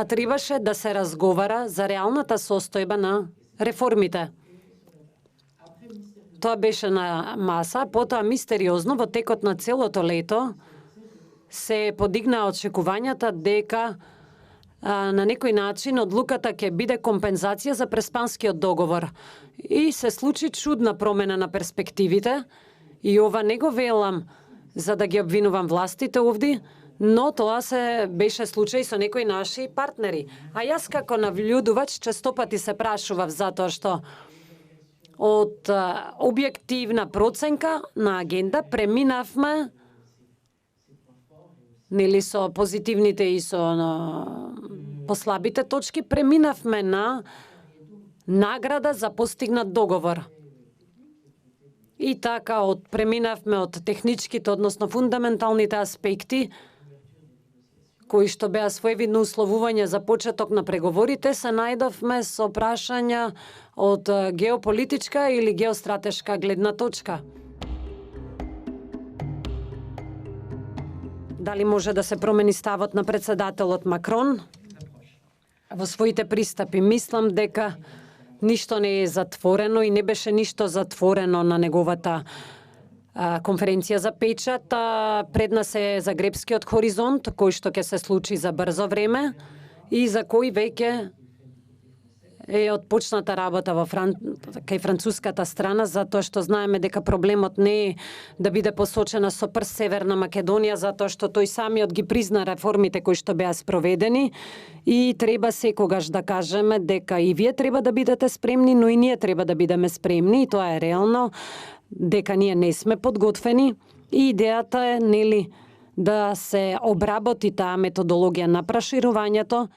а требаше да се разговара за реалната состојба на реформите. Тоа беше на маса, потоа мистериозно во текот на целото лето се подигнаа очекувањата дека на некој начин одлуката ќе биде компензација за преспанскиот договор. И се случи чудна промена на перспективите, и ова не го велам за да ги обвинувам властите овде, но тоа се беше случај со некои наши партнери. А јас како нављудувач честопати се прашував затоа што од објективна проценка на агенда преминавме нели со позитивните и со послабите точки, преминавме на награда за постигнат договор. И така преминавме од техничките, односно фундаменталните аспекти, кои што беа своевидно условување за почеток на преговорите, се најдовме со прашања од геополитичка или геостратешка гледна точка. Дали може да се промени ставот на председателот Макрон во своите пристапи? Мислам дека ништо не е затворено и не беше ништо затворено на неговата конференција за печат. Пред нас е Загребскиот хоризонт, кој што ќе се случи за брзо време и за кој веќе е отпочната работа кај француската страна, затоа што знаеме дека проблемот не е да биде посочена со прст Северна Македонија, затоа што тој самиот ги призна реформите кои што беа спроведени и треба секогаш да кажеме дека и вие треба да бидете спремни, но и ние треба да бидеме спремни, и тоа е реално, дека ние не сме подготвени и идејата е нели да се обработи таа методологија на проширувањето